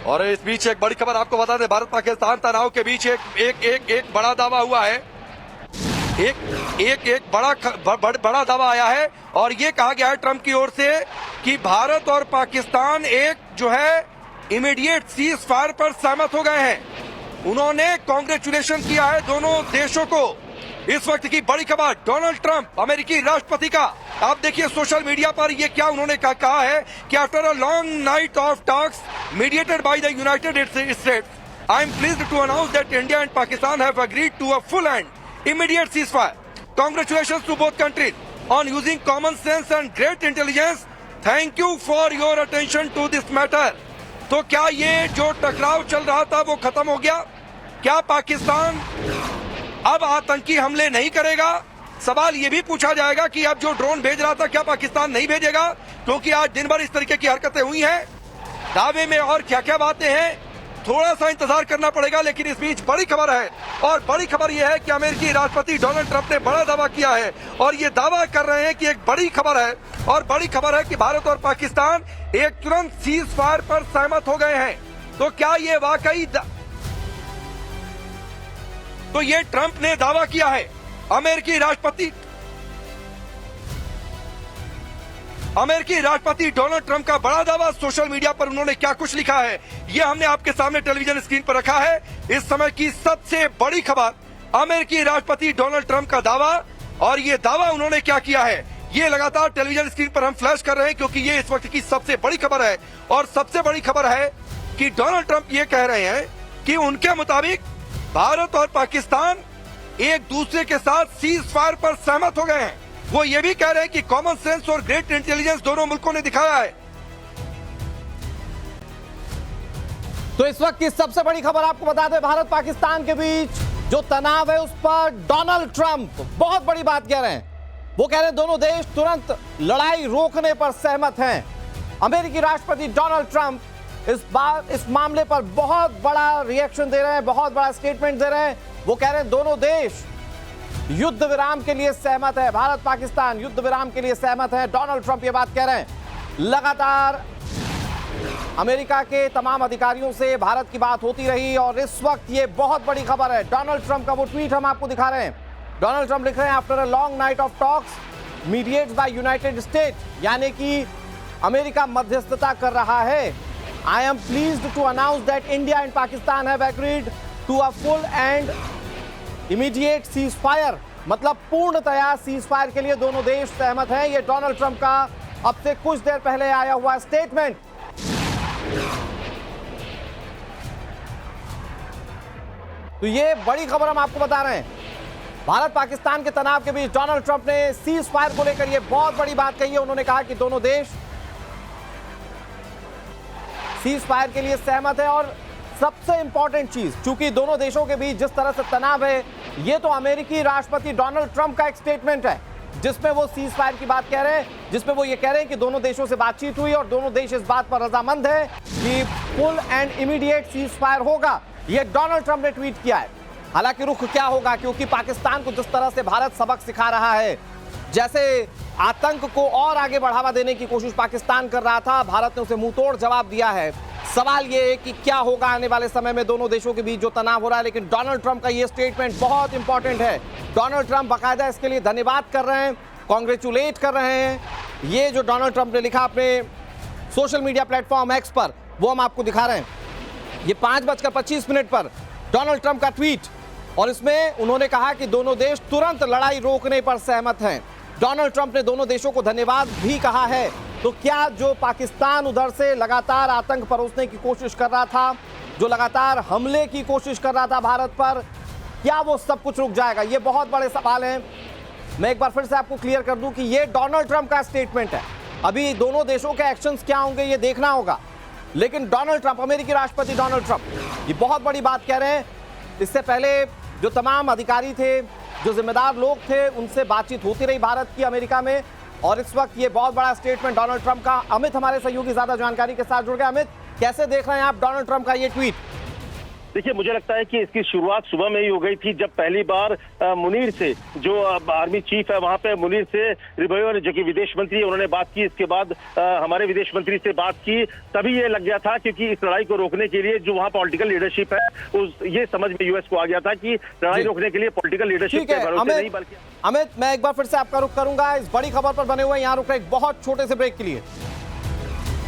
और इस बीच एक बड़ी खबर आपको बता दें, भारत पाकिस्तान तनाव के बीच एक बड़ा दावा हुआ है। एक बड़ा दावा आया है और ये कहा गया है ट्रंप की ओर से कि भारत और पाकिस्तान एक जो है इमीडिएट सीज फायर पर सहमत हो गए हैं। उन्होंने कांग्रेचुलेशन किया है दोनों देशों को। इस वक्त की बड़ी खबर, डोनाल्ड ट्रंप अमेरिकी राष्ट्रपति का, आप देखिए सोशल मीडिया पर ये क्या उन्होंने कहा है कि after a long night of talks mediated by the United States, I am pleased to announce that India and Pakistan have agreed to a full and immediate ceasefire. Congratulations to both countries on using common sense and great intelligence. Thank you for your attention to this matter. तो क्या ये जो टकराव चल रहा था वो खत्म हो गया? क्या पाकिस्तान अब आतंकी हमले नहीं करेगा? सवाल ये भी पूछा जाएगा कि अब जो ड्रोन भेज रहा था क्या पाकिस्तान नहीं भेजेगा, क्योंकि आज दिन भर इस तरीके की हरकतें हुई हैं। दावे में और क्या क्या बातें हैं, थोड़ा सा इंतजार करना पड़ेगा। लेकिन इस बीच बड़ी खबर है, और बड़ी खबर यह है कि अमेरिकी राष्ट्रपति डोनाल्ड ट्रंप ने बड़ा दावा किया है और ये दावा कर रहे हैं कि एक बड़ी खबर है, और बड़ी खबर है कि भारत और पाकिस्तान एक तुरंत सीज फायर पर सहमत हो गए हैं। तो क्या ये वाकई तो ये ट्रंप ने दावा किया है। अमेरिकी राष्ट्रपति डोनाल्ड ट्रंप का बड़ा दावा, सोशल मीडिया पर उन्होंने क्या कुछ लिखा है ये हमने आपके सामने टेलीविजन स्क्रीन पर रखा है। इस समय की सबसे बड़ी खबर, अमेरिकी राष्ट्रपति डोनाल्ड ट्रंप का दावा, और ये दावा उन्होंने क्या किया है ये लगातार टेलीविजन स्क्रीन पर हम फ्लैश कर रहे हैं, क्योंकि ये इस वक्त की सबसे बड़ी खबर है। और सबसे बड़ी खबर है कि डोनाल्ड ट्रंप ये कह रहे हैं कि उनके मुताबिक भारत और पाकिस्तान एक दूसरे के साथ सीज फायर पर सहमत हो गए हैं। वो ये भी कह रहे हैं कि कॉमन सेंस और ग्रेट इंटेलिजेंस दोनों मुल्कों ने दिखाया है। तो इस वक्त की सबसे बड़ी खबर आपको बता दें, भारत पाकिस्तान के बीच जो तनाव है उस पर डोनाल्ड ट्रंप बहुत बड़ी बात कह रहे हैं। वो कह रहे हैं दोनों देश तुरंत लड़ाई रोकने पर सहमत हैं। अमेरिकी राष्ट्रपति डोनाल्ड ट्रंप इस मामले पर बहुत बड़ा रिएक्शन दे रहे हैं, बहुत बड़ा स्टेटमेंट दे रहे हैं। वो कह रहे हैं दोनों देश युद्ध विराम के लिए सहमत है, भारत पाकिस्तान युद्ध विराम के लिए सहमत है। डोनाल्ड ट्रंप ये बात कह रहे हैं। लगातार अमेरिका के तमाम अधिकारियों से भारत की बात होती रही और इस वक्त ये बहुत बड़ी खबर है। डोनाल्ड ट्रंप का वो ट्वीट हम आपको दिखा रहे हैं। डोनाल्ड ट्रंप लिख रहे हैं, after a long night of talks mediated by United States, यानी कि अमेरिका मध्यस्थता कर रहा है। I am pleased to announce that India and Pakistan have agreed to a full and immediate ceasefire, मतलब पूर्णतया सीज फायर के लिए दोनों देश सहमत हैं। ये डोनाल्ड ट्रंप का अब से कुछ देर पहले आया हुआ स्टेटमेंट। तो ये बड़ी खबर हम आपको बता रहे हैं। भारत पाकिस्तान के तनाव के बीच डोनाल्ड ट्रंप ने सीज फायर को लेकर ये बहुत बड़ी बात कही है। उन्होंने कहा कि दोनों देश सीज फायर के लिए सहमत है और सबसे इंपॉर्टेंट चीज, चूंकि दोनों देशों के बीच जिस तरह से तनाव है, ये तो अमेरिकी राष्ट्रपति डोनाल्ड ट्रंप का एक स्टेटमेंट है जिसमें वो सीज फायर की बात कह रहे हैं, जिसमें वो ये कह रहे हैं कि दोनों देशों से बातचीत हुई और दोनों देश इस बात पर रजामंद है कि full and immediate cease fire होगा। ये डोनाल्ड ट्रंप ने ट्वीट किया है। हालांकि रुख क्या होगा, क्योंकि पाकिस्तान को जिस तरह से भारत सबक सिखा रहा है, जैसे आतंक को और आगे बढ़ावा देने की कोशिश पाकिस्तान कर रहा था, भारत ने उसे मुंहतोड़ जवाब दिया है। सवाल यह है कि क्या होगा आने वाले समय में दोनों देशों के बीच जो तनाव हो रहा है। लेकिन डोनाल्ड ट्रंप का यह स्टेटमेंट बहुत इंपॉर्टेंट है। डोनाल्ड ट्रंप बाकायदा इसके लिए धन्यवाद कर रहे हैं, कांग्रेचुलेट कर रहे हैं। ये जो डोनाल्ड ट्रंप ने लिखा अपने सोशल मीडिया प्लेटफॉर्म एक्स पर, वो हम आपको दिखा रहे हैं। ये 5:25 पर डोनाल्ड ट्रंप का ट्वीट, और इसमें उन्होंने कहा कि दोनों देश तुरंत लड़ाई रोकने पर सहमत हैं। डोनाल्ड ट्रंप ने दोनों देशों को धन्यवाद भी कहा है। तो क्या जो पाकिस्तान उधर से लगातार आतंक परोसने की कोशिश कर रहा था, जो लगातार हमले की कोशिश कर रहा था भारत पर, क्या वो सब कुछ रुक जाएगा? ये बहुत बड़े सवाल हैं। मैं एक बार फिर से आपको क्लियर कर दूं कि ये डोनाल्ड ट्रंप का स्टेटमेंट है। अभी दोनों देशों के एक्शंस क्या होंगे ये देखना होगा। लेकिन डोनाल्ड ट्रंप, अमेरिकी राष्ट्रपति डोनाल्ड ट्रंप, ये बहुत बड़ी बात कह रहे हैं। इससे पहले जो तमाम अधिकारी थे, जो जिम्मेदार लोग थे, उनसे बातचीत होती रही भारत की अमेरिका में, और इस वक्त ये बहुत बड़ा स्टेटमेंट डोनाल्ड ट्रंप का। अमित हमारे सहयोगी ज्यादा जानकारी के साथ जुड़ गए। अमित, कैसे देख रहे हैं आप डोनाल्ड ट्रंप का ये ट्वीट? देखिए, मुझे लगता है कि इसकी शुरुआत सुबह में ही हो गई थी, जब पहली बार मुनीर से, जो आर्मी चीफ है वहां पे, मुनीर से रिबेरो ने, जो कि विदेश मंत्री है, उन्होंने बात की। इसके बाद हमारे विदेश मंत्री से बात की, तभी ये लग गया था, क्योंकि इस लड़ाई को रोकने के लिए जो वहां पॉलिटिकल लीडरशिप है, ये समझ में यूएस को आ गया था कि लड़ाई रोकने के लिए पॉलिटिकल लीडरशिप के भरोसे नहीं, बल्कि अमित, मैं एक बार फिर से आपका रुख करूंगा। इस बड़ी खबर पर बने हुए यहाँ रुक रहे एक बहुत छोटे से ब्रेक के लिए।